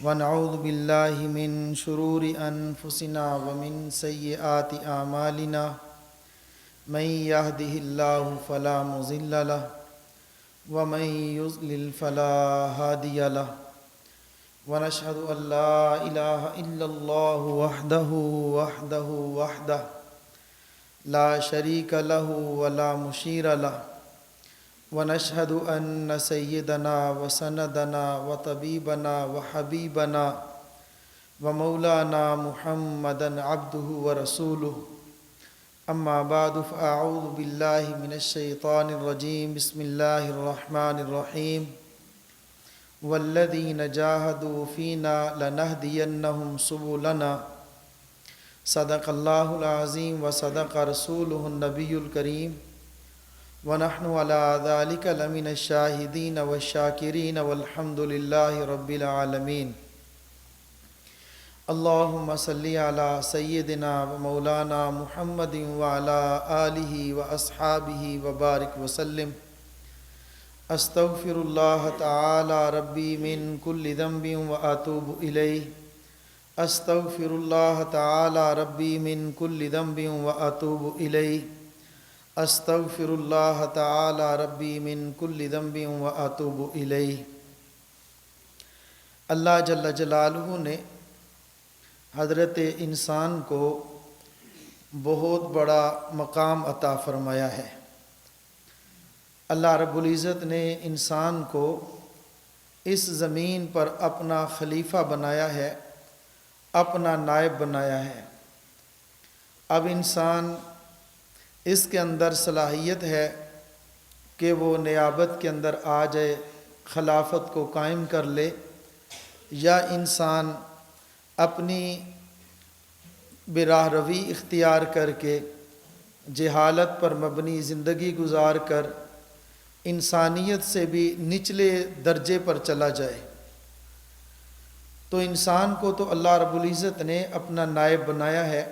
ونعوذ بالله من شرور أنفسنا ومن سيئات أعمالنا من يهده الله فلا مضل له ومن يضلل فلا هادي له ونشهد أن لا إله إلا الله وحده لا شريك له ولا مشير له ونشهد أن سيدنا وسندنا وطبيبنا وحبيبنا ومولانا محمدا عبده ورسوله أما بعد فأعوذ بالله من الشيطان الرجيم بسم الله الرحمن الرحيم والذين جاهدوا فينا لنهدينهم سبلنا صدق الله العظيم وصدق رسوله النبي الكريم ونحن على ذلك لمن الشاهدين والشاكرين والحمد لله رب العالمين اللهم صل على سيدنا ومولانا محمد وعلى آله وأصحابه وبارك وسلم أستغفر الله تعالى ربي من كل ذنب وأتوب إليه أستغفر الله تعالى ربي من كل ذنب وأتوب إليه استغفر اللہ تعالی ربی من کل ذنب واتوب الیہ۔ اللہ جل جلالہ نے حضرت انسان کو بہت بڑا مقام عطا فرمایا ہے۔ اللہ رب العزت نے انسان کو اس زمین پر اپنا خلیفہ بنایا ہے، اپنا نائب بنایا ہے۔ اب انسان اس کے اندر صلاحیت ہے کہ وہ نیابت کے اندر آ جائے، خلافت کو قائم کر لے، یا انسان اپنی براہ روی اختیار کر کے جہالت پر مبنی زندگی گزار کر انسانیت سے بھی نچلے درجے پر چلا جائے۔ تو انسان کو تو اللہ رب العزت نے اپنا نائب بنایا ہے۔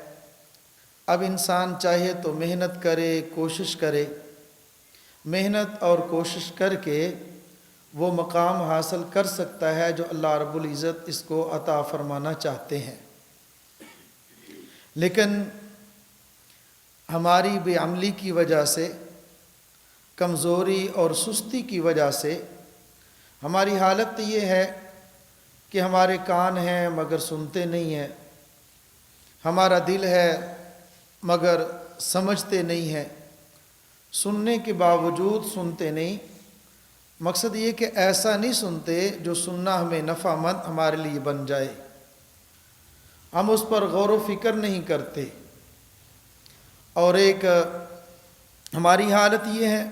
اب انسان چاہے تو محنت کرے، کوشش کرے، محنت اور کوشش کر کے وہ مقام حاصل کر سکتا ہے جو اللہ رب العزت اس کو عطا فرمانا چاہتے ہیں۔ لیکن ہماری بے عملی کی وجہ سے، کمزوری اور سستی کی وجہ سے ہماری حالت یہ ہے کہ ہمارے کان ہیں مگر سنتے نہیں ہیں، ہمارا دل ہے مگر سمجھتے نہیں ہیں، سننے کے باوجود سنتے نہیں۔ مقصد یہ کہ ایسا نہیں سنتے جو سننا ہمیں نفع مند ہمارے لیے بن جائے، ہم اس پر غور و فکر نہیں کرتے۔ اور ایک ہماری حالت یہ ہے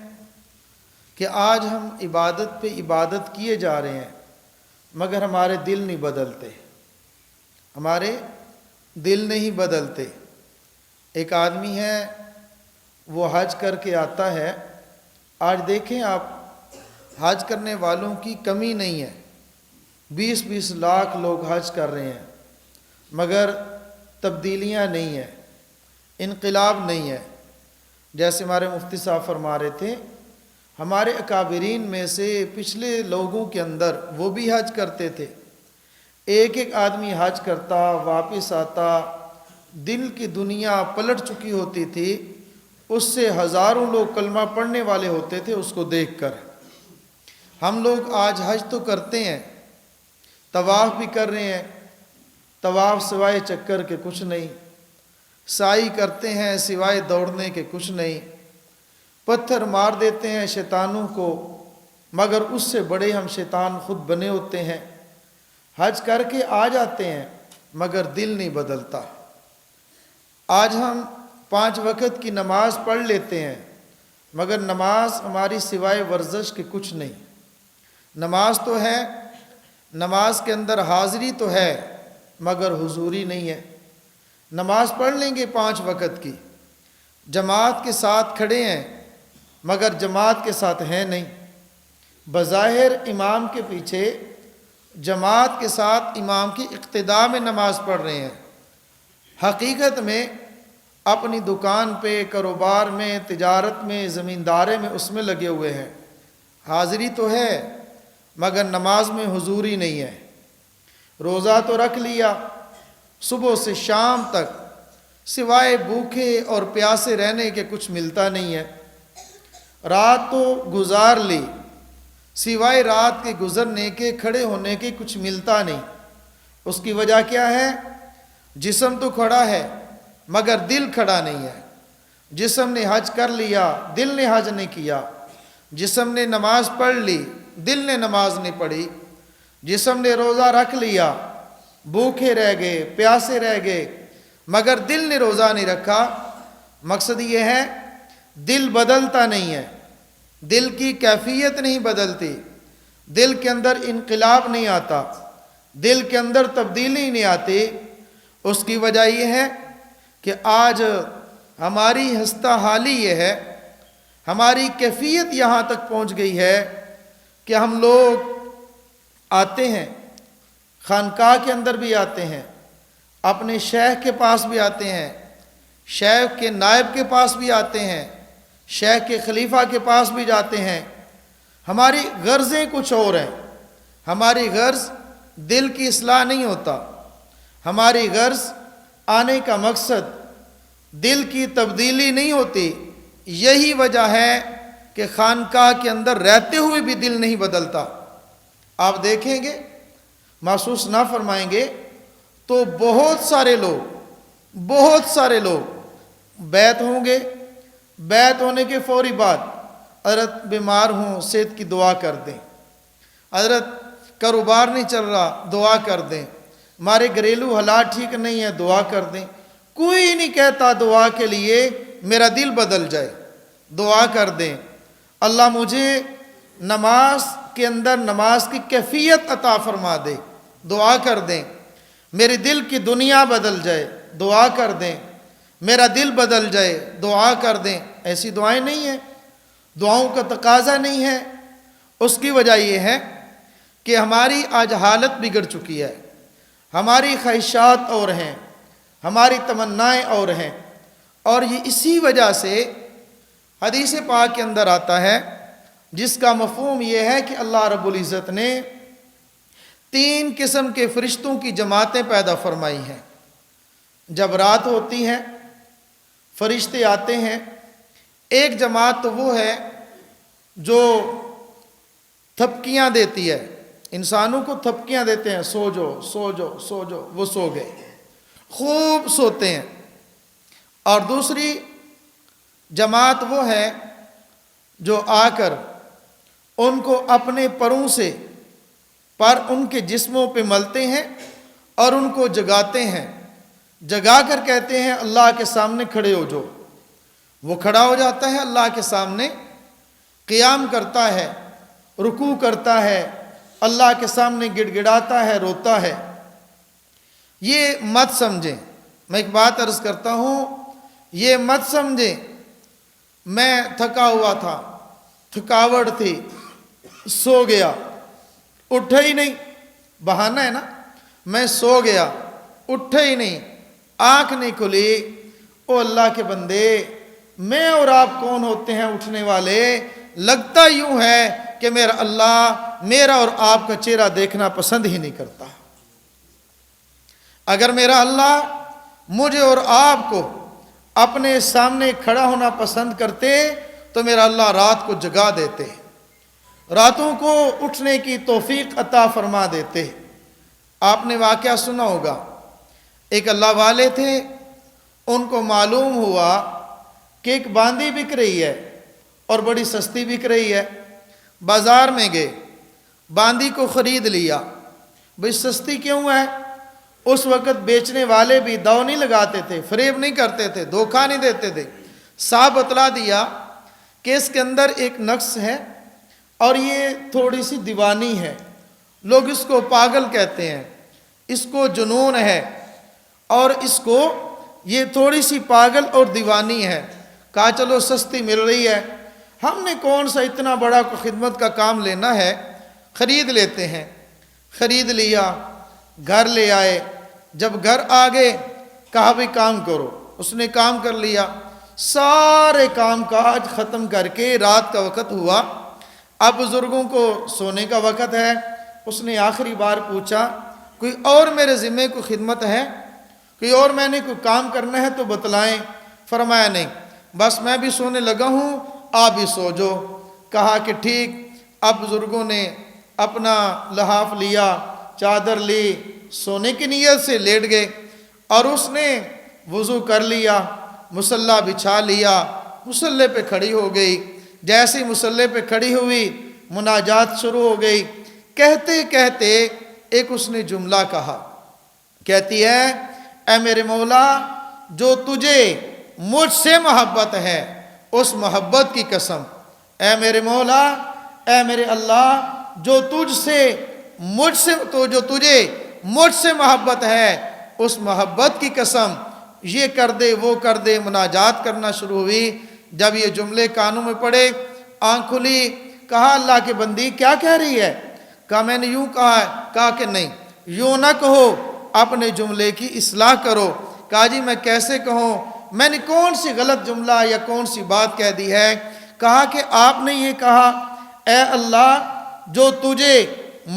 کہ آج ہم عبادت پہ عبادت کیے جا رہے ہیں مگر ہمارے دل نہیں بدلتے، ہمارے دل نہیں بدلتے۔ ایک آدمی ہے وہ حج کر کے آتا ہے، آج دیکھیں آپ حج کرنے والوں کی کمی نہیں ہے، 20-20 لاکھ لوگ حج کر رہے ہیں مگر تبدیلیاں نہیں ہیں، انقلاب نہیں ہے۔ جیسے ہمارے مفتی صاحب فرما رہے تھے، ہمارے اکابرین میں سے پچھلے لوگوں کے اندر وہ بھی حج کرتے تھے، ایک ایک آدمی حج کرتا، واپس آتا، دل کی دنیا پلٹ چکی ہوتی تھی، اس سے ہزاروں لوگ کلمہ پڑھنے والے ہوتے تھے اس کو دیکھ کر۔ ہم لوگ آج حج تو کرتے ہیں، طواف بھی کر رہے ہیں، طواف سوائے چکر کے کچھ نہیں، سعی کرتے ہیں سوائے دوڑنے کے کچھ نہیں، پتھر مار دیتے ہیں شیطانوں کو مگر اس سے بڑے ہم شیطان خود بنے ہوتے ہیں۔ حج کر کے آ جاتے ہیں مگر دل نہیں بدلتا۔ آج ہم 5 وقت کی نماز پڑھ لیتے ہیں مگر نماز ہماری سوائے ورزش کے کچھ نہیں۔ نماز تو ہے، نماز کے اندر حاضری تو ہے مگر حضوری نہیں ہے۔ نماز پڑھ لیں گے 5 وقت کی، جماعت کے ساتھ کھڑے ہیں مگر جماعت کے ساتھ ہیں نہیں، بظاہر امام کے پیچھے جماعت کے ساتھ امام کی اقتداء میں نماز پڑھ رہے ہیں، حقیقت میں اپنی دکان پہ، کاروبار میں، تجارت میں، زمیندارے میں اس میں لگے ہوئے ہیں، حاضری تو ہے مگر نماز میں حضوری نہیں ہے۔ روزہ تو رکھ لیا صبح سے شام تک، سوائے بھوکے اور پیاسے رہنے کے کچھ ملتا نہیں ہے۔ رات تو گزار لی، سوائے رات کے گزرنے کے، کھڑے ہونے کے کچھ ملتا نہیں۔ اس کی وجہ کیا ہے؟ جسم تو کھڑا ہے مگر دل کھڑا نہیں ہے۔ جسم نے حج کر لیا، دل نے حج نہیں کیا۔ جسم نے نماز پڑھ لی، دل نے نماز نہیں پڑھی۔ جسم نے روزہ رکھ لیا، بھوکے رہ گئے، پیاسے رہ گئے، مگر دل نے روزہ نہیں رکھا۔ مقصد یہ ہے دل بدلتا نہیں ہے، دل کی کیفیت نہیں بدلتی، دل کے اندر انقلاب نہیں آتا، دل کے اندر تبدیلی نہیں آتی۔ اس کی وجہ یہ ہے کہ آج ہماری ہستہ حالی یہ ہے، ہماری کیفیت یہاں تک پہنچ گئی ہے کہ ہم لوگ آتے ہیں، خانقاہ کے اندر بھی آتے ہیں، اپنے شیخ کے پاس بھی آتے ہیں، شیخ کے نائب کے پاس بھی آتے ہیں، شیخ کے خلیفہ کے پاس بھی جاتے ہیں۔ ہماری غرضیں کچھ اور ہیں، ہماری غرض دل کی اصلاح نہیں ہوتا، ہماری غرض آنے کا مقصد دل کی تبدیلی نہیں ہوتی۔ یہی وجہ ہے کہ خانقاہ کے اندر رہتے ہوئے بھی دل نہیں بدلتا۔ آپ دیکھیں گے، محسوس نہ فرمائیں گے تو بہت سارے لوگ بیعت ہوں گے، بیعت ہونے کے فوری بعد حضرت بیمار ہوں صحت کی دعا کر دیں، حضرت کاروبار نہیں چل رہا دعا کر دیں، ہمارے گھریلو حالات ٹھیک نہیں ہے دعا کر دیں۔ کوئی نہیں کہتا دعا کے لیے میرا دل بدل جائے، دعا کر دیں اللہ مجھے نماز کے اندر نماز کی کیفیت عطا فرما دے، دعا کر دیں میرے دل کی دنیا بدل جائے، دعا کر دیں میرا دل بدل جائے، دعا کر دیں۔ ایسی دعائیں نہیں ہیں، دعاؤں کا تقاضا نہیں ہے۔ اس کی وجہ یہ ہے کہ ہماری آج حالت بگڑ چکی ہے، ہماری خواہشات اور ہیں، ہماری تمنائیں اور ہیں، اور یہ اسی وجہ سے حدیث پاک کے اندر آتا ہے جس کا مفہوم یہ ہے کہ اللہ رب العزت نے 3 قسم کے فرشتوں کی جماعتیں پیدا فرمائی ہیں۔ جب رات ہوتی ہے فرشتے آتے ہیں، ایک جماعت تو وہ ہے جو تھپکیاں دیتی ہے، انسانوں کو تھپکیاں دیتے ہیں، سو جو سو جو سو جو، وہ سو گئے، خوب سوتے ہیں۔ اور دوسری جماعت وہ ہے جو آ کر ان کو اپنے پروں سے پر ان کے جسموں پہ ملتے ہیں اور ان کو جگاتے ہیں، جگا کر کہتے ہیں اللہ کے سامنے کھڑے ہو جو۔ وہ کھڑا ہو جاتا ہے، اللہ کے سامنے قیام کرتا ہے، رکوع کرتا ہے، اللہ کے سامنے گڑ گڑاتا ہے، روتا ہے۔ یہ مت سمجھیں، میں ایک بات عرض کرتا ہوں، یہ مت سمجھیں میں تھکا ہوا تھا، تھکاوٹ تھی، سو گیا، اٹھا ہی نہیں، بہانہ ہے نا، میں سو گیا اٹھا ہی نہیں، آنکھ نہیں کھلی۔ او اللہ کے بندے، میں اور آپ کون ہوتے ہیں اٹھنے والے؟ لگتا یوں ہے کہ میرا اللہ میرا اور آپ کا چہرہ دیکھنا پسند ہی نہیں کرتا۔ اگر میرا اللہ مجھے اور آپ کو اپنے سامنے کھڑا ہونا پسند کرتے تو میرا اللہ رات کو جگا دیتے، راتوں کو اٹھنے کی توفیق عطا فرما دیتے۔ آپ نے واقعہ سنا ہوگا، ایک اللہ والے تھے، ان کو معلوم ہوا کہ ایک باندی بک رہی ہے اور بڑی سستی بک رہی ہے۔ بازار میں گئے، باندی کو خرید لیا۔ بھئی سستی کیوں ہے؟ اس وقت بیچنے والے بھی داؤ نہیں لگاتے تھے، فریب نہیں کرتے تھے، دھوکہ نہیں دیتے تھے، صاف بتلا دیا کہ اس کے اندر ایک نقص ہے اور یہ تھوڑی سی دیوانی ہے، لوگ اس کو پاگل کہتے ہیں، اس کو جنون ہے، اور اس کو یہ تھوڑی سی پاگل اور دیوانی ہے۔ کہا چلو سستی مل رہی ہے، ہم نے کون سا اتنا بڑا خدمت کا کام لینا ہے، خرید لیتے ہیں۔ خرید لیا، گھر لے آئے، جب گھر آ گئے کہا بھی کام کرو، اس نے کام کر لیا، سارے کام کاج ختم کر کے رات کا وقت ہوا، اب بزرگوں کو سونے کا وقت ہے۔ اس نے آخری بار پوچھا کوئی اور میرے ذمے کو خدمت ہے، کوئی اور میں نے کوئی کام کرنا ہے تو بتلائیں۔ فرمایا نہیں، بس میں بھی سونے لگا ہوں، آپ بھی سو جو۔ کہا کہ ٹھیک۔ اب بزرگوں نے اپنا لحاف لیا، چادر لی، سونے کی نیت سے لیٹ گئے، اور اس نے وضو کر لیا، مصلی بچھا لیا، مصلی پہ کھڑی ہو گئی۔ جیسے مصلی پہ کھڑی ہوئی، مناجات شروع ہو گئی۔ کہتے کہتے ایک اس نے جملہ کہا، کہتی ہے اے میرے مولا، جو تجھے مجھ سے محبت ہے اس محبت کی قسم، اے میرے مولا، اے میرے اللہ، جو تجھے مجھ سے محبت ہے اس محبت کی قسم، یہ کر دے وہ کر دے۔ مناجات کرنا شروع ہوئی۔ جب یہ جملے کانوں میں پڑے، آنکھ کھلی، کہا اللہ کے بندی کیا کہہ رہی ہے؟ کہا میں نے یوں کہا ہے۔ کہا کہ نہیں، یوں نہ کہو، اپنے جملے کی اصلاح کرو۔ کہا جی میں کیسے کہوں، میں نے کون سی غلط جملہ یا کون سی بات کہہ دی ہے؟ کہا کہ آپ نے یہ کہا اے اللہ، جو تجھے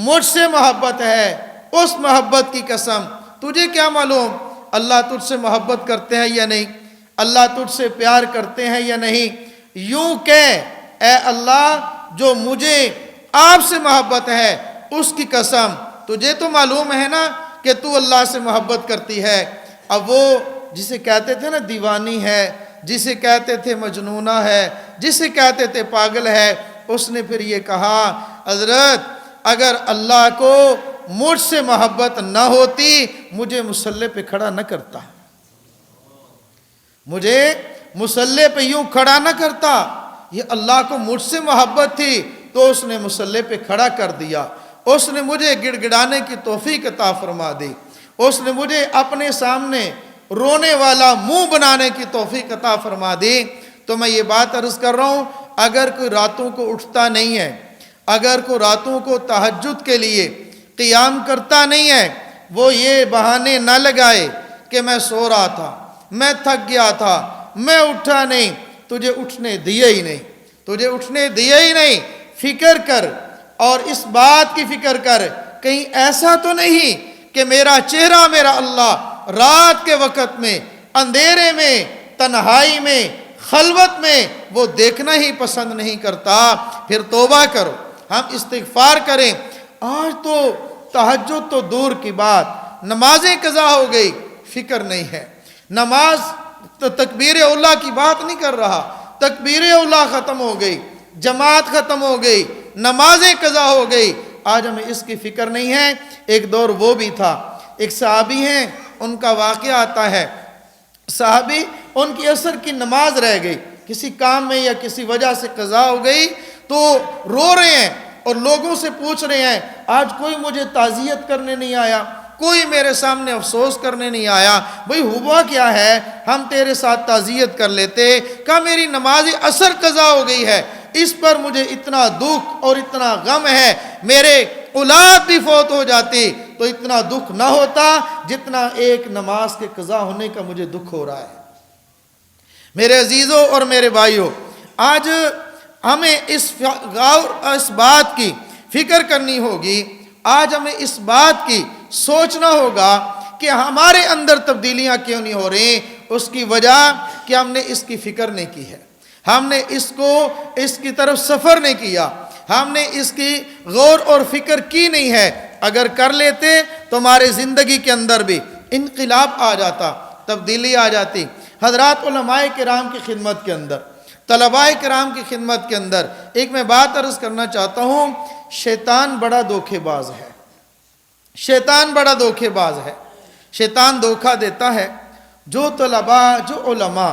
مجھ سے محبت ہے اس محبت کی قسم، تجھے کیا معلوم اللہ تجھ سے محبت کرتے ہیں یا نہیں، اللہ تجھ سے پیار کرتے ہیں یا نہیں؟ یوں کہہ اے اللہ، جو مجھے آپ سے محبت ہے اس کی قسم، تجھے تو معلوم ہے نا کہ تو اللہ سے محبت کرتی ہے۔ اب وہ جسے کہتے تھے نا دیوانی ہے، جسے کہتے تھے مجنونہ ہے، جسے کہتے تھے پاگل ہے، اس نے پھر یہ کہا حضرت اگر اللہ کو مجھ سے محبت نہ ہوتی مجھے مصلی پہ کھڑا نہ کرتا، مجھے مصلی پہ یوں کھڑا نہ کرتا۔ یہ اللہ کو مجھ سے محبت تھی تو اس نے مصلی پہ کھڑا کر دیا، اس نے مجھے گڑ گڑانے کی توفیق عطا فرما دی، اس نے مجھے اپنے سامنے رونے والا منہ بنانے کی توفیق عطا فرما دی۔ تو میں یہ بات عرض کر رہا ہوں، اگر کوئی راتوں کو اٹھتا نہیں ہے، اگر کوئی راتوں کو تہجد کے لیے قیام کرتا نہیں ہے، وہ یہ بہانے نہ لگائے کہ میں سو رہا تھا، میں تھک گیا تھا، میں اٹھا نہیں۔ تجھے اٹھنے دیا ہی نہیں، تجھے اٹھنے دیا ہی نہیں۔ فکر کر اور اس بات کی فکر کر، کہیں ایسا تو نہیں کہ میرا چہرہ میرا اللہ رات کے وقت میں، اندھیرے میں، تنہائی میں، خلوت میں وہ دیکھنا ہی پسند نہیں کرتا۔ پھر توبہ کرو، ہم استغفار کریں۔ آج تو تہجد تو دور کی بات، نمازیں قضا ہو گئی، فکر نہیں ہے۔ نماز تو تکبیر اولیٰ کی بات نہیں کر رہا، تکبیر اولیٰ ختم ہو گئی، جماعت ختم ہو گئی، نمازیں قضا ہو گئی، آج ہمیں اس کی فکر نہیں ہے۔ ایک دور وہ بھی تھا، ایک صحابی ہیں، ان کا واقعہ آتا ہے، صحابی ان کی عصر کی نماز رہ گئی، کسی کام میں یا کسی وجہ سے قضا ہو گئی، تو رو رہے ہیں اور لوگوں سے پوچھ رہے ہیں آج کوئی مجھے تعزیت کرنے نہیں آیا، کوئی میرے سامنے افسوس کرنے نہیں آیا، بھئی ہوا کیا ہے، ہم تیرے ساتھ تعزیت کر لیتے۔ کہا میری نماز عصر قضا ہو گئی ہے، اس پر مجھے اتنا دکھ اور اتنا غم ہے، میرے اولاد بھی فوت ہو جاتی تو اتنا دکھ نہ ہوتا جتنا ایک نماز کے قضا ہونے کا مجھے دکھ ہو رہا ہے۔ میرے عزیزوں اور میرے بھائیوں، آج ہمیں اس بات کی فکر کرنی ہوگی، آج ہمیں اس بات کی سوچنا ہوگا کہ ہمارے اندر تبدیلیاں کیوں نہیں ہو رہی۔ اس کی وجہ کہ ہم نے اس کی فکر نہیں کی ہے، ہم نے اس کی طرف سفر نہیں کیا، ہم نے اس کی غور اور فکر کی نہیں ہے۔ اگر کر لیتے تو ہمارے زندگی کے اندر بھی انقلاب آ جاتا، تبدیلی آ جاتی۔ حضرات علماء کرام کی خدمت کے اندر، طلباء کرام کی خدمت کے اندر ایک میں بات عرض کرنا چاہتا ہوں، شیطان بڑا دھوکے باز ہے، شیطان بڑا دھوکے باز ہے۔ شیطان دھوکہ دیتا ہے جو طلباء، جو علماء،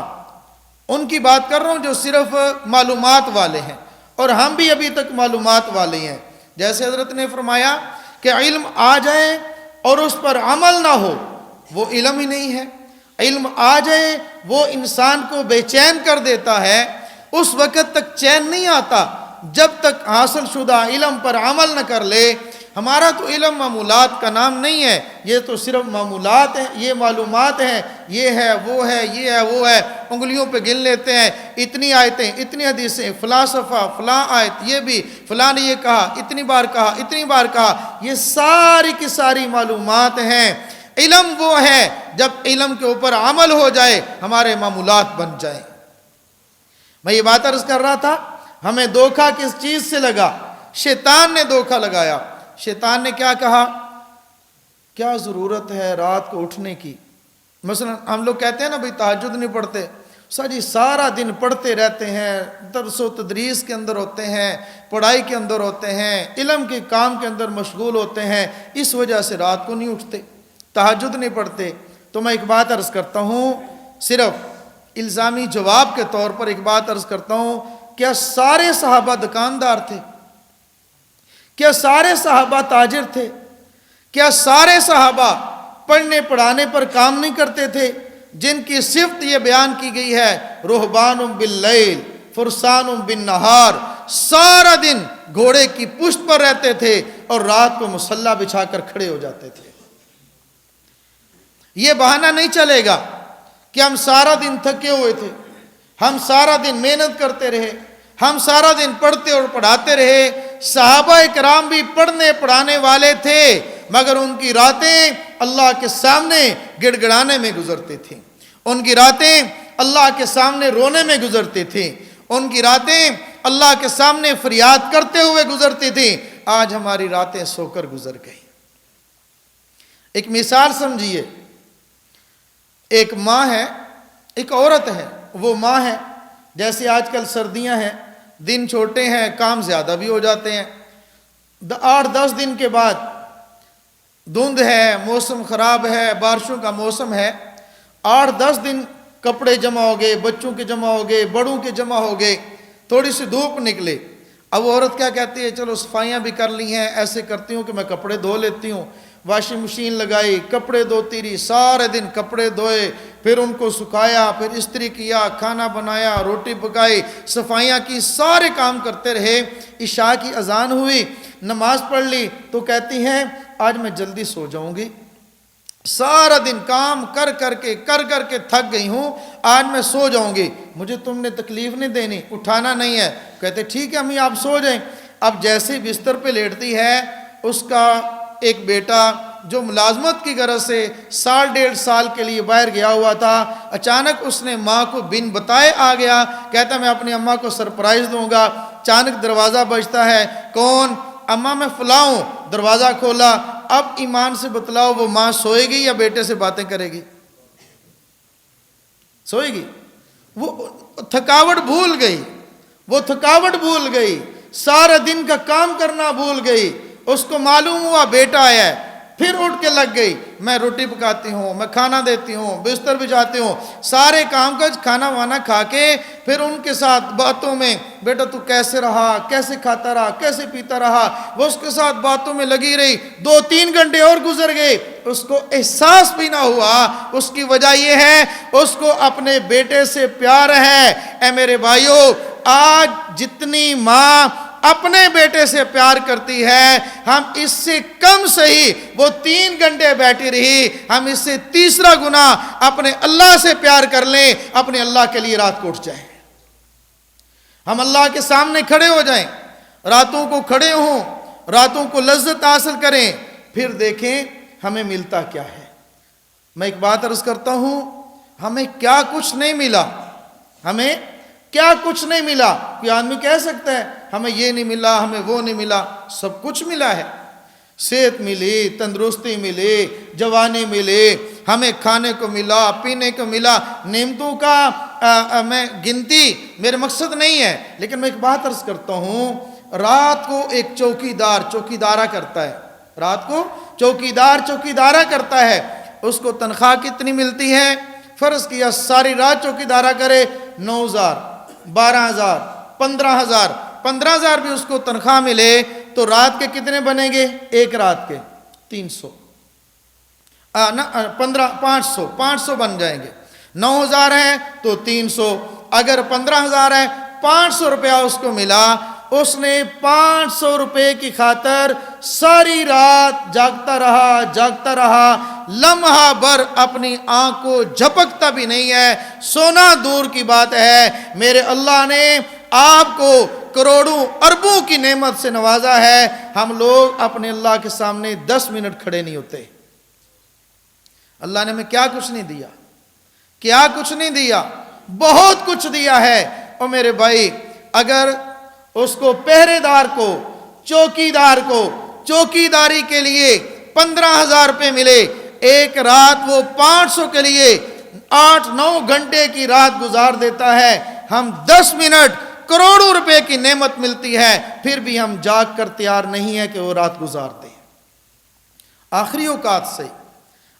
ان کی بات کر رہا ہوں جو صرف معلومات والے ہیں، اور ہم بھی ابھی تک معلومات والے ہیں۔ جیسے حضرت نے فرمایا کہ علم آ جائے اور اس پر عمل نہ ہو وہ علم ہی نہیں ہے۔ علم آ جائے وہ انسان کو بے چین کر دیتا ہے، اس وقت تک چین نہیں آتا جب تک حاصل شدہ علم پر عمل نہ کر لے۔ ہمارا تو علم معمولات کا نام نہیں ہے، یہ تو صرف معمولات ہیں، یہ معلومات ہیں، یہ ہے وہ ہے، یہ ہے وہ ہے، انگلیوں پہ گن لیتے ہیں، اتنی آیتیں، اتنی حدیثیں، فلاں صفحہ، فلاں آیت، یہ بھی فلاں نے یہ کہا، اتنی بار کہا، اتنی بار کہا، یہ ساری کی ساری معلومات ہیں۔ علم وہ ہے جب علم کے اوپر عمل ہو جائے، ہمارے معمولات بن جائیں۔ میں یہ بات عرض کر رہا تھا، ہمیں دھوکہ کس چیز سے لگا؟ شیطان نے دھوکہ لگایا۔ شیطان نے کیا کہا؟ کیا ضرورت ہے رات کو اٹھنے کی؟ مثلا ہم لوگ کہتے ہیں نا بھئی تہجد نہیں پڑھتے، جی سارا دن پڑھتے رہتے ہیں، درس و تدریس کے اندر ہوتے ہیں، پڑھائی کے اندر ہوتے ہیں، علم کے کام کے اندر مشغول ہوتے ہیں، اس وجہ سے رات کو نہیں اٹھتے، تہجد نہیں پڑھتے۔ تو میں ایک بات عرض کرتا ہوں، صرف الزامی جواب کے طور پر ایک بات عرض کرتا ہوں، کیا سارے صحابہ دکاندار تھے؟ کیا سارے صحابہ تاجر تھے؟ کیا سارے صحابہ پڑھنے پڑھانے پر کام نہیں کرتے تھے؟ جن کی صفت یہ بیان کی گئی ہے، رہبان باللیل فرسان بالنہار، سارا دن گھوڑے کی پشت پر رہتے تھے اور رات کو مصلی بچھا کر کھڑے ہو جاتے تھے۔ یہ بہانہ نہیں چلے گا کہ ہم سارا دن تھکے ہوئے تھے، ہم سارا دن محنت کرتے رہے، ہم سارا دن پڑھتے اور پڑھاتے رہے۔ صحابہ کرام بھی پڑھنے پڑھانے والے تھے، مگر ان کی راتیں اللہ کے سامنے گڑ گڑانے میں گزرتی تھیں، ان کی راتیں اللہ کے سامنے رونے میں گزرتی تھیں، ان کی راتیں اللہ کے سامنے فریاد کرتے ہوئے گزرتی تھیں۔ آج ہماری راتیں سو کر گزر گئی۔ ایک مثال سمجھیے، ایک ماں ہے، ایک عورت ہے، وہ ماں ہے، جیسے آج کل سردیاں ہیں، دن چھوٹے ہیں، کام زیادہ بھی ہو جاتے ہیں، 8-10 دن کے بعد دھند ہے، موسم خراب ہے، بارشوں کا موسم ہے، 8-10 دن کپڑے جمع ہو گئے، بچوں کے جمع ہو گئے، بڑوں کے جمع ہو گئے، تھوڑی سی دھوپ نکلے، اب وہ عورت کیا کہتی ہے؟ چلو صفائیاں بھی کر لی ہیں، ایسے کرتی ہوں کہ میں کپڑے دھو لیتی ہوں، واشنگ مشین لگائی، کپڑے دھوتی رہی، سارے دن کپڑے دھوئے، پھر ان کو سکھایا، پھر استری کیا، کھانا بنایا، روٹی پکائی، صفائیاں کی، سارے کام کرتے رہے۔ عشاء کی اذان ہوئی، نماز پڑھ لی تو کہتی ہیں آج میں جلدی سو جاؤں گی، سارا دن کام کر کر کے تھک گئی ہوں، آج میں سو جاؤں گی، مجھے تم نے تکلیف نہیں دینی، اٹھانا نہیں ہے۔ کہتے ٹھیک ہے امی آپ سو جائیں۔ اب جیسے بستر پہ لیٹتی ہے، اس کا ایک بیٹا جو ملازمت کی غرض سے 1.5 سال کے لیے باہر گیا ہوا تھا، اچانک اس نے ماں کو بن بتائے آ گیا، کہتا میں اپنی اماں کو سرپرائز دوں گا۔ اچانک دروازہ بجتا ہے، کون؟ اماں میں فلاں ہوں۔ دروازہ کھولا، اب ایمان سے بتلاؤ وہ ماں سوئے گی یا بیٹے سے باتیں کرے گی؟ سوئے گی۔ وہ تھکاوٹ بھول گئی، وہ تھکاوٹ بھول گئی، سارا دن کا کام کرنا بھول گئی۔ اس کو معلوم ہوا بیٹا آیا ہے، پھر اٹھ کے لگ گئی، میں روٹی پکاتی ہوں، میں کھانا دیتی ہوں، بستر بچھاتی ہوں، سارے کام کا کھانا وانا کھا کے پھر ان کے ساتھ باتوں میں، بیٹا تو کیسے رہا، کیسے کھاتا رہا، کیسے پیتا رہا، وہ اس کے ساتھ باتوں میں لگی رہی۔ 2-3 گھنٹے اور گزر گئے، اس کو احساس بھی نہ ہوا۔ اس کی وجہ یہ ہے اس کو اپنے بیٹے سے پیار ہے۔ اے میرے بھائیو، آج جتنی ماں اپنے بیٹے سے پیار کرتی ہے، ہم اس سے کم صحیح، وہ 3 گھنٹے بیٹھی رہی، ہم اس سے تیسرا گنا اپنے اللہ سے پیار کر لیں، اپنے اللہ کے لیے رات کو اٹھ جائیں، ہم اللہ کے سامنے کھڑے ہو جائیں، راتوں کو کھڑے ہوں، راتوں کو لذت حاصل کریں، پھر دیکھیں ہمیں ملتا کیا ہے۔ میں ایک بات عرض کرتا ہوں، ہمیں کیا کچھ نہیں ملا، ہمیں کیا کچھ نہیں ملا۔ کوئی آدمی کہہ سکتا ہے ہمیں یہ نہیں ملا، ہمیں وہ نہیں ملا، سب کچھ ملا ہے۔ صحت ملی، تندرستی ملی، جوانی ملی، ہمیں کھانے کو ملا، پینے کو ملا، نعمتوں کا میں گنتی میرے مقصد نہیں ہے، لیکن میں ایک بات عرض کرتا ہوں، رات کو ایک چوکیدارہ کرتا ہے، رات کو چوکیدارہ کرتا ہے، اس کو تنخواہ کتنی ملتی ہے؟ فرض کیا ساری رات چوکیدارہ کرے، 9,000، 12,000، 15,000، 15,000 بھی اس کو تنخواہ ملے تو رات کے کتنے بنیں گے؟ ایک رات کے 300، 500 بن جائیں گے۔ 9,000 ہیں تو 300، اگر 15,000 ہے، 500 روپیہ اس کو ملا، اس نے 500 روپے کی خاطر ساری رات جاگتا رہا، لمحہ بھر اپنی آنکھ کو جھپکتا بھی نہیں ہے، سونا دور کی بات ہے۔ میرے اللہ نے آپ کو کروڑوں اربوں کی نعمت سے نوازا ہے، ہم لوگ اپنے اللہ کے سامنے 10 منٹ کھڑے نہیں ہوتے۔ اللہ نے ہمیں کیا کچھ نہیں دیا، کیا کچھ نہیں دیا، بہت کچھ دیا ہے۔ اور میرے بھائی، اگر اس کو پہرے دار کو، چوکیدار کو چوکیداری کے لیے 15,000 روپے ملے، ایک رات وہ 500 کے لیے 8-9 گھنٹے کی رات گزار دیتا ہے، ہم 10 منٹ کروڑوں روپے کی نعمت ملتی ہے، پھر بھی ہم جاگ کر تیار نہیں ہے کہ وہ رات گزارتے ہیں۔ آخری اوقات سے،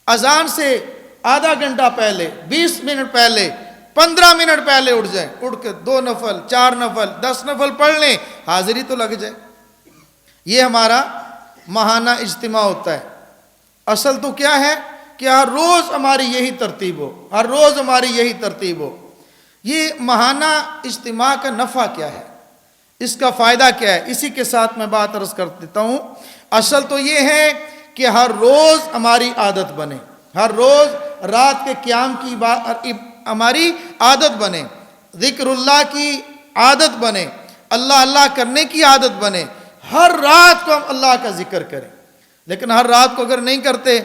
اذان سے آدھا گھنٹہ پہلے، 20 منٹ پہلے، 15 منٹ پہلے اٹھ جائیں، اٹھ کے 2 نفل 4 نفل 10 نفل پڑھ لیں، حاضری تو لگ جائے۔ یہ ہمارا ماہانہ اجتماع ہوتا ہے۔ اصل تو کیا ہے کہ ہر روز ہماری یہی ترتیب ہو، ہر روز ہماری یہی ترتیب ہو۔ یہ ماہانہ اجتماع کا نفع کیا ہے، اس کا فائدہ کیا ہے، اسی کے ساتھ میں بات عرض کر دیتا ہوں۔ اصل تو یہ ہے کہ ہر روز ہماری عادت بنے، ہر روز رات کے قیام کی ہماری عادت بنے، ذکر اللہ کی عادت بنے، اللہ اللہ کرنے کی عادت بنے، ہر رات کو ہم اللہ کا ذکر کریں۔ لیکن ہر رات کو اگر نہیں کرتے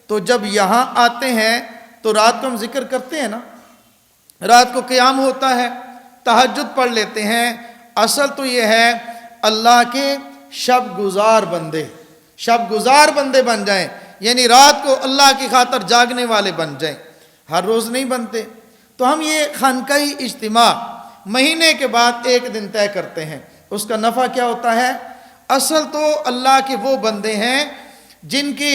تو جب یہاں آتے ہیں تو رات کو ہم ذکر کرتے ہیں نا، رات کو قیام ہوتا ہے، تہجد پڑھ لیتے ہیں۔ اصل تو یہ ہے اللہ کے شب گزار بندے بن جائیں، یعنی رات کو اللہ کی خاطر جاگنے والے بن جائیں، ہر روز نہیں بنتے۔ تو ہم یہ خانقاہی اجتماع مہینے کے بعد ایک دن طے کرتے ہیں۔ اس کا نفع کیا ہوتا ہے؟ اصل تو اللہ کے وہ بندے ہیں جن کی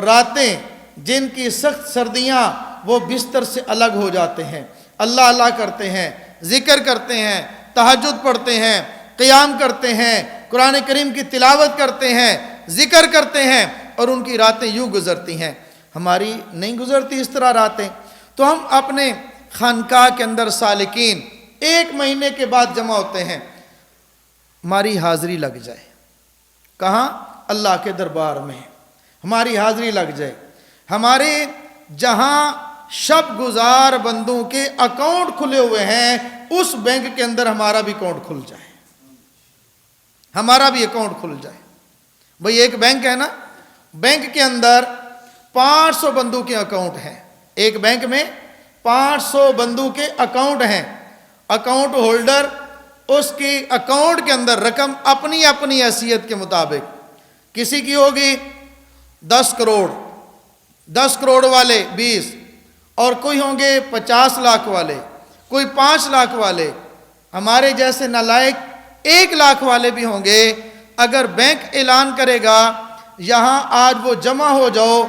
راتیں، جن کی سخت سردیاں وہ بستر سے الگ ہو جاتے ہیں، اللہ اللہ کرتے ہیں، ذکر کرتے ہیں، تہجد پڑھتے ہیں، قیام کرتے ہیں، قرآن کریم کی تلاوت کرتے ہیں، ذکر کرتے ہیں، اور ان کی راتیں یوں گزرتی ہیں۔ ہماری نہیں گزرتی اس طرح راتیں۔ تو ہم اپنے خانقاہ کے اندر سالکین 1 مہینے کے بعد جمع ہوتے ہیں، ہماری حاضری لگ جائے۔ کہاں؟ اللہ کے دربار میں ہماری حاضری لگ جائے۔ ہمارے جہاں شب گزار بندوں کے اکاؤنٹ کھلے ہوئے ہیں، اس بینک کے اندر ہمارا بھی اکاؤنٹ کھل جائے، ہمارا بھی اکاؤنٹ کھل جائے۔ بھئی ایک بینک ہے نا، بینک کے اندر 500 بندوں کے اکاؤنٹ ہیں، ایک بینک میں 500 بندوں کے اکاؤنٹ ہیں۔ اکاؤنٹ ہولڈر اس کی اکاؤنٹ کے اندر رقم اپنی اپنی حیثیت کے مطابق، کسی کی ہوگی 10 کروڑ، 10 کروڑ والے 20، اور کوئی ہوں گے 50 لاکھ والے، کوئی 5 لاکھ والے، ہمارے جیسے نالائق 1 لاکھ والے بھی ہوں گے۔ اگر بینک اعلان کرے گا یہاں آج وہ جمع ہو جاؤ،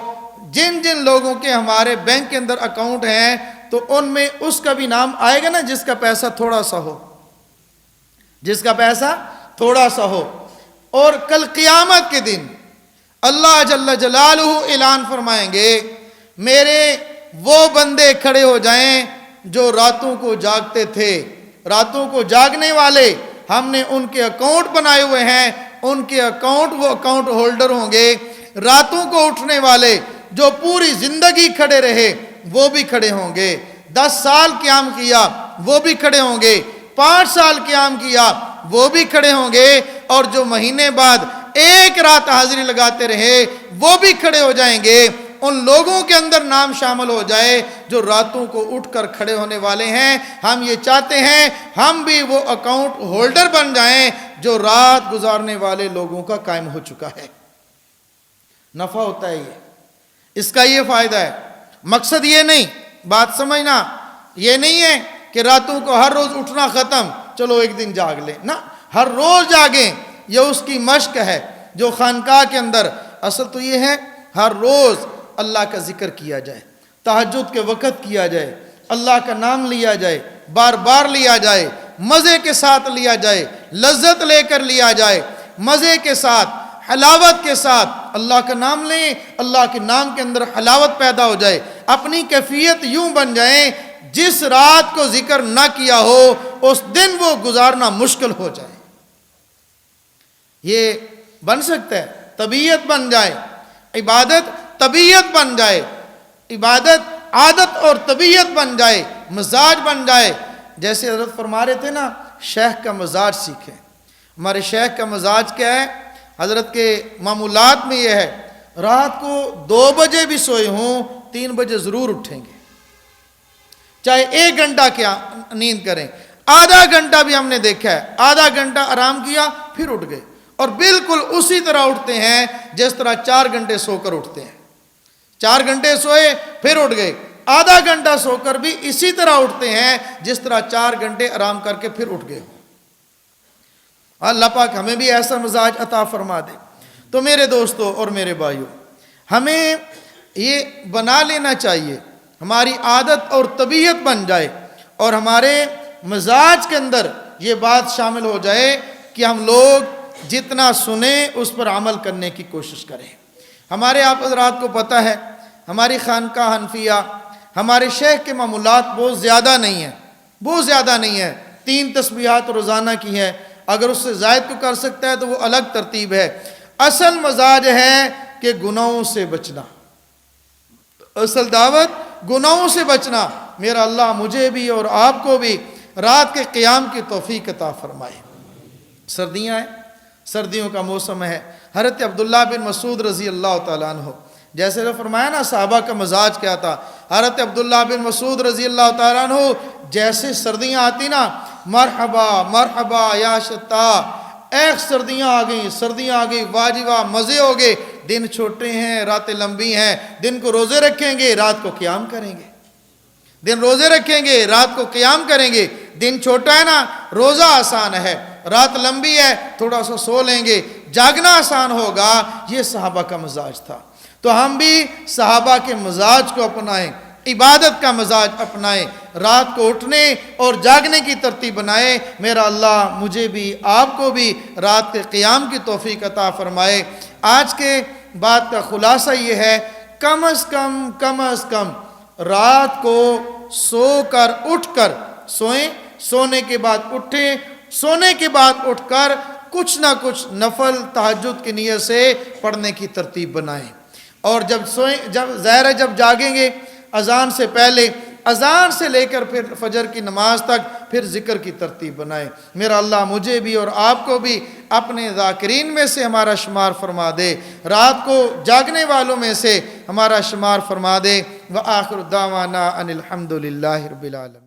جن جن لوگوں کے ہمارے بینک کے اندر اکاؤنٹ ہیں، تو ان میں اس کا بھی نام آئے گا نا جس کا پیسہ تھوڑا سا ہو، جس کا پیسہ تھوڑا سا ہو۔ اور کل قیامت کے دن اللہ جل جلالہ اعلان فرمائیں گے، میرے وہ بندے کھڑے ہو جائیں جو راتوں کو جاگتے تھے، راتوں کو جاگنے والے ہم نے ان کے اکاؤنٹ بنائے ہوئے ہیں، ان کے اکاؤنٹ وہ اکاؤنٹ ہولڈر ہوں گے۔ راتوں کو اٹھنے والے جو پوری زندگی کھڑے رہے وہ بھی کھڑے ہوں گے، 10 سال قیام کیا وہ بھی کھڑے ہوں گے، 5 سال قیام کیا وہ بھی کھڑے ہوں گے، اور جو مہینے بعد 1 رات حاضری لگاتے رہے وہ بھی کھڑے ہو جائیں گے۔ ان لوگوں کے اندر نام شامل ہو جائے جو راتوں کو اٹھ کر کھڑے ہونے والے ہیں۔ ہم یہ چاہتے ہیں ہم بھی وہ اکاؤنٹ ہولڈر بن جائیں جو رات گزارنے والے لوگوں کا قائم ہو چکا ہے۔ نفع ہوتا ہے اس کا، یہ فائدہ ہے۔ مقصد یہ نہیں، بات سمجھنا، یہ نہیں ہے کہ راتوں کو ہر روز اٹھنا ختم، چلو ایک دن جاگ لیں، نہ، ہر روز جاگیں، یہ اس کی مشق ہے جو خانقاہ کے اندر۔ اصل تو یہ ہے ہر روز اللہ کا ذکر کیا جائے، تہجد کے وقت کیا جائے، اللہ کا نام لیا جائے، بار بار لیا جائے، مزے کے ساتھ لیا جائے، لذت لے کر لیا جائے، مزے کے ساتھ، حلاوت کے ساتھ اللہ کا نام لیں، اللہ کے نام کے اندر حلاوت پیدا ہو جائے، اپنی کیفیت یوں بن جائیں جس رات کو ذکر نہ کیا ہو اس دن وہ گزارنا مشکل ہو جائے۔ یہ بن سکتا ہے، طبیعت بن جائے، عبادت طبیعت بن جائے، عبادت عادت اور طبیعت بن جائے، مزاج بن جائے. جیسے حضرت فرما رہے تھے نا شیخ کا مزاج سیکھیں. ہمارے شیخ کا مزاج کیا ہے؟ حضرت کے معمولات میں یہ ہے رات کو 2 بجے بھی سوئے ہوں 3 بجے ضرور اٹھیں گے، چاہے 1 گھنٹہ کیا نیند کریں. آدھا گھنٹہ بھی ہم نے دیکھا ہے، آدھا گھنٹہ آرام کیا پھر اٹھ گئے، اور بالکل اسی طرح اٹھتے ہیں جس طرح 4 گھنٹے سو کر اٹھتے ہیں. 4 گھنٹے سوئے پھر اٹھ گئے، آدھا گھنٹہ سو کر بھی اسی طرح اٹھتے ہیں جس طرح 4 گھنٹے آرام کر کے پھر اٹھ گئے ہو. اللہ پاک ہمیں بھی ایسا مزاج عطا فرما دے. تو میرے دوستو اور میرے بھائیوں، ہمیں یہ بنا لینا چاہیے، ہماری عادت اور طبیعت بن جائے اور ہمارے مزاج کے اندر یہ بات شامل ہو جائے کہ ہم لوگ جتنا سنیں اس پر عمل کرنے کی کوشش کریں. ہمارے آپ حضرات کو پتہ ہے ہماری خانقاہ حنفیہ، ہمارے شیخ کے معمولات بہت زیادہ نہیں ہیں، بہت زیادہ نہیں ہے. 3 تسبیحات روزانہ کی ہے، اگر اس سے زائد کو کر سکتا ہے تو وہ الگ ترتیب ہے. اصل مزاج ہے کہ گناہوں سے بچنا، اصل دعوت گناہوں سے بچنا. میرا اللہ مجھے بھی اور آپ کو بھی رات کے قیام کی توفیق عطا فرمائے. سردیاں ہیں، سردیوں کا موسم ہے. حضرت عبداللہ بن مسعود رضی اللہ تعالیٰ عنہ، جیسے فرمایا نا صحابہ کا مزاج کیا تھا. حضرت عبداللہ بن مسعود رضی اللہ تعالیٰ عنہ جیسے سردیاں آتی نا، مرحبا مرحبا یا شتا، ایک سردیاں آ گئیں، سردیاں آ گئی، واہ جی واہ، مزے ہو گئے. دن چھوٹے ہیں، راتیں لمبی ہیں، دن کو روزے رکھیں گے، رات کو قیام کریں گے. دن روزے رکھیں گے، رات کو قیام کریں گے. دن چھوٹا ہے نا، روزہ آسان ہے، رات لمبی ہے، تھوڑا سا سو لیں گے، جاگنا آسان ہوگا. یہ صحابہ کا مزاج تھا. تو ہم بھی صحابہ کے مزاج کو اپنائیں، عبادت کا مزاج اپنائیں، رات کو اٹھنے اور جاگنے کی ترتیب بنائیں. میرا اللہ مجھے بھی آپ کو بھی رات کے قیام کی توفیق عطا فرمائے. آج کے بات کا خلاصہ یہ ہے، کم از کم رات کو سو کر اٹھ کر سوئیں، سونے کے بعد اٹھیں، سونے کے بعد اٹھ کر کچھ نہ کچھ نفل تہجد کی نیت سے پڑھنے کی ترتیب بنائیں. اور جب سوئیں، جب جاگیں گے اذان سے پہلے، اذان سے لے کر پھر فجر کی نماز تک پھر ذکر کی ترتیب بنائیں. میرا اللہ مجھے بھی اور آپ کو بھی اپنے ذاکرین میں سے ہمارا شمار فرما دے، رات کو جاگنے والوں میں سے ہمارا شمار فرما دے. وآخر دعوانا ان الحمد للہ رب العالمین.